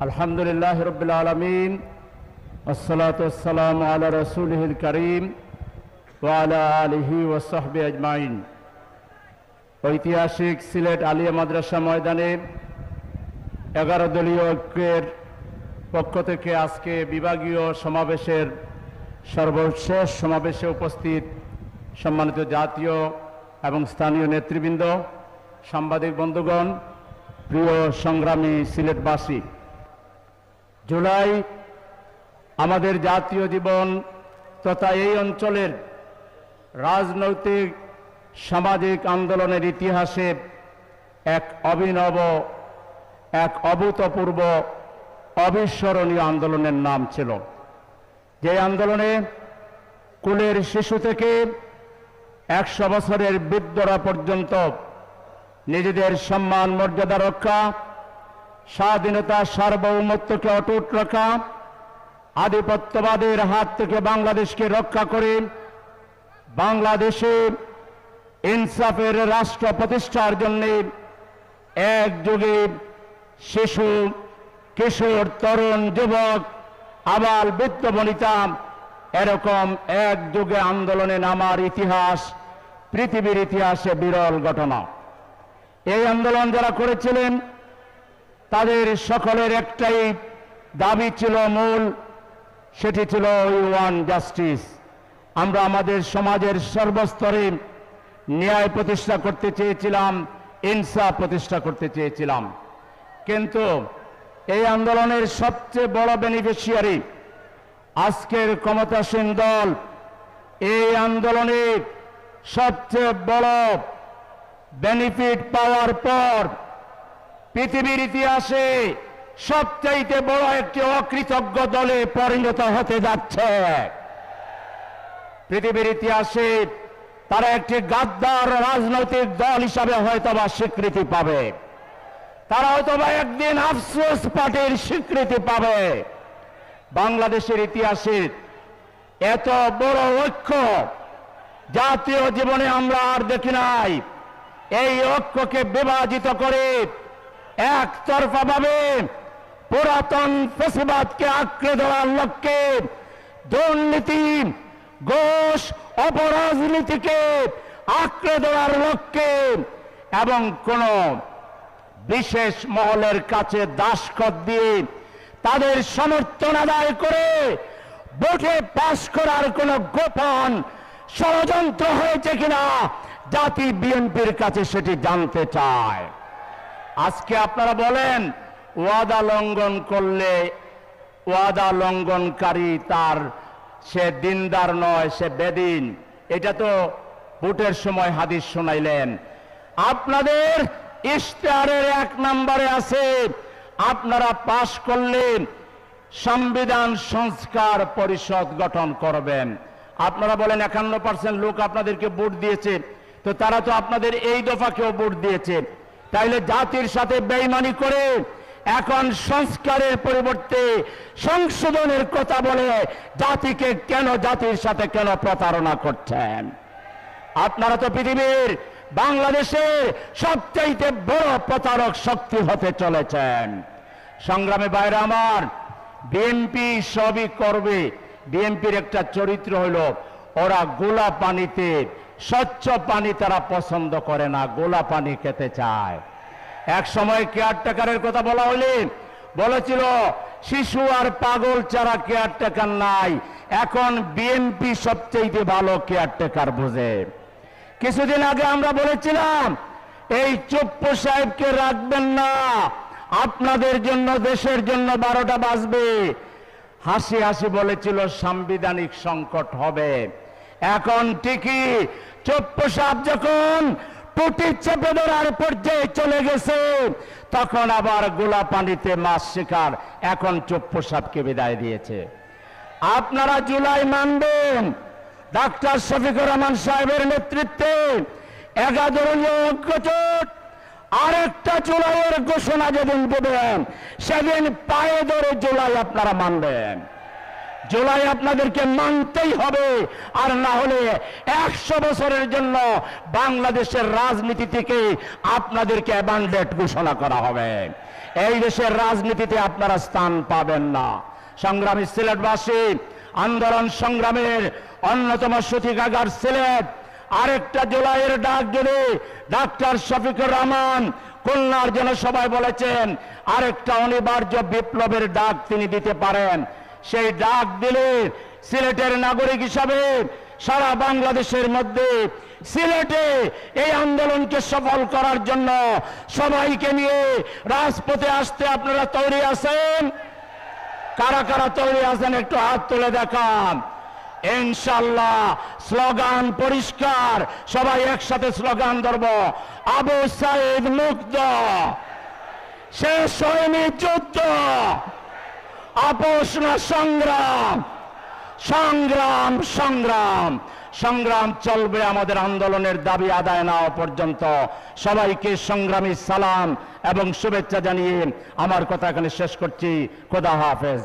আলহামদুলিল্লাহ রাব্বিল আলামিন ওয়াসসালাতু ওয়াসসালামু আলা রাসূলিহিল কারীম ওয়া আলা আলিহি ওয়া সাহবিহি আজমাইন। ঐতিহাসিক সিলেট আলিয়া মাদ্রাসা ময়দানে 11 দলীয় ঐক্যের পক্ষ থেকে আজকে বিভাগীয় সমাবেশের সর্বশেষ সমাবেশে উপস্থিত সম্মানিত জাতীয় এবং স্থানীয় নেতৃবৃন্দ, সাংবাদিক বন্ধুগণ, প্রিয় সংগ্রামী সিলেটবাসী, জুলাই আমাদের জাতীয় জীবন তথা এই অঞ্চলের রাজনৈতিক সামাজিক আন্দোলনের ইতিহাসে এক অভিনব, এক অভূতপূর্ব, অবিস্মরণীয় আন্দোলনের নাম ছিল। যে আন্দোলনে কুলের শিশু থেকে 100 বছরের বৃদ্ধরা পর্যন্ত নিজেদের সম্মান মর্যাদা রক্ষা, স্বাধীনতা সার্বভৌমত্বকে অটুট রাখা, আধিপত্যবাদের হাত থেকে বাংলাদেশকে রক্ষা করে বাংলাদেশে ইনসাফের রাষ্ট্র প্রতিষ্ঠার জন্য একযোগে শিশু, কিশোর, তরুণ, যুবক, আবাল, বৃদ্ধ, বনিতা এরকম একযোগে আন্দোলনে নামার ইতিহাস পৃথিবীর ইতিহাসে বিরল ঘটনা। এই আন্দোলন যারা করেছিলেন তাদের সকলের একটাই দাবি ছিল মূল, সেটি ছিল ওয়ান জাস্টিস। আমরা আমাদের সমাজের সর্বস্তরে ন্যায় প্রতিষ্ঠা করতে চেয়েছিলাম, ইনসাফ প্রতিষ্ঠা করতে চেয়েছিলাম। কিন্তু এই আন্দোলনের সবচেয়ে বড় বেনিফিশিয়ারি আজকের ক্ষমতাসীন দল। এই আন্দোলনে সবচেয়ে বড় বেনিফিট পাওয়ার পর পৃথিবীর ইতিহাসে সবচাইতে বড় একটি অকৃতজ্ঞ দলে পরিণত হতে যাচ্ছে। পৃথিবীর ইতিহাসে তারা একটি গাদ্দার রাজনৈতিক দল হিসাবে হয়তোবা স্বীকৃতি পাবে, তারা হয়তোবা একদিন আফসোস পার্টির স্বীকৃতি পাবে। বাংলাদেশের ইতিহাসে এত বড় ঐক্য জাতীয় জীবনে আমরা আর দেখি নাই। এই ঐক্যকে বিভাজিত করে একতরফা ভাবে পুরাতন ফ্যাসিবাদকে আঁকড়ে ধরার লক্ষ্যে দুর্নীতি, ঘুষ, অপরাজনীতিকে আঁকড়ে ধরার লক্ষ্যে এবং কোন বিশেষ মহলের কাছে দাসখত দিয়ে তাদের সমর্থন আদায় করে ভোটে পাস করার কোন গোপন ষড়যন্ত্র হয়েছে কিনা জাতি বিএনপির কাছে সেটি জানতে চায়। আজকে আপনারা বলেন ওয়াদা লঙ্ঘন করলে ওয়াদা লঙ্ঘনকারী সে দিনদার নয়, সে বেদিন। এটা তো ভোটের সময় হাদিস শোনাইলেন। আপনাদের ইশতেহারের 1 নম্বরে আছে আপনারা পাশ করলেন সংবিধান সংস্কার পরিষদ গঠন করবেন। আপনারা বলেন 51% লোক আপনাদেরকে ভোট দিয়েছে, তো তারা তো আপনাদের এই দফাকেও ভোট দিয়েছে। তাইলে জাতির সাথে বেঈমানি করে এখন সংস্কারের পরিবর্তে সংশোধনের কথা বলে জাতিকে জাতির সাথে কেন প্রতারণা করছেন? আপনারা তো পৃথিবীর বাংলাদেশের সবচাইতে বড় প্রতারক শক্তি হতে চলেছেন। সংগ্রামী ভাইরা আমার, বিএনপি সবই করবে। বিএনপির একটা চরিত্র হলো ওরা গোলা পানিতে, স্বচ্ছ পানি তারা পছন্দ করে না, গোলা পানি খেতে চায়। এক সময় কেয়ারটেকারের কথা বলা হলে বলেছিল শিশু আর পাগল ছাড়া কেয়ারটেকার নাই। এখন বিএনপি সবচেয়ে ভালো কেয়ারটেকার বোঝে। কিছুদিন আগে আমরা বলেছিলাম এই চুপ্পু সাহেবকে রাখবেন না, আপনাদের জন্য, দেশের জন্য 12টা বাজবে। হাসি হাসি বলেছিল সাংবিধানিক সংকট হবে। এখন ঠিকই চুপ্পু সাহেব যখন টুটি চেপে ধরার পর্যায়ে চলে গেছে, তখন আবার গোলা পানিতে মাছ শিকার। এখন চুপ্পু সাহেবকে বিদায় দিয়েছে। আপনারা জুলাই মানবেন ডাক্তার শফিকুর রহমান সাহেবের নেতৃত্বে 11 দলীয় ঐক্যজোট আরেকটা জুলাইয়ের ঘোষণা যেদিন দেবেন সেদিন পায়ে ধরে জুলাই আপনারা মানবেন। জুলাই আপনাদেরকে মানতেই হবে, আর না হলে 100 বছরের জন্য বাংলাদেশের রাজনীতি থেকে আপনাদেরকে অ্যাবান্ডেড ঘোষণা করা হবে। এই দেশের রাজনীতিতে আপনারা স্থান পাবেন না। সংগ্রামী সিলেটবাসী, আন্দোলন সংগ্রামের অন্যতম সূতিকাগার সিলেট। আরেকটা জুলাইয়ের ডাক যদি ডাক্তার শফিকুর রহমান খুলনার জনসভায় বলেছেন, আরেকটা অনিবার্য বিপ্লবের ডাক তিনি দিতে পারেন। সেই ডাক দিলে সিলেটের নাগরিক হিসাবে সারা বাংলাদেশের মধ্যে সিলেটে এই আন্দোলনকে সফল করার জন্য সবাইকে নিয়ে রাজপথে আসতে আপনারা তৈরি আছেন? কারা কারা তৈরি আছেন একটু হাত তুলে দেখান। ইনশাআল্লাহ স্লোগান পরিষ্কার, সবাই একসাথে স্লোগান ধরব। আবু সাইদ মুক্ত, শেষ হয়নি যুদ্ধ, আপোষ না সংগ্রাম, সংগ্রাম সংগ্রাম সংগ্রাম চলবে আমাদের আন্দোলনের দাবি আদায় না হওয়া পর্যন্ত। সবাইকে সংগ্রামী সালাম এবং শুভেচ্ছা জানিয়ে আমার কথা এখানে শেষ করছি। খোদা হাফেজ।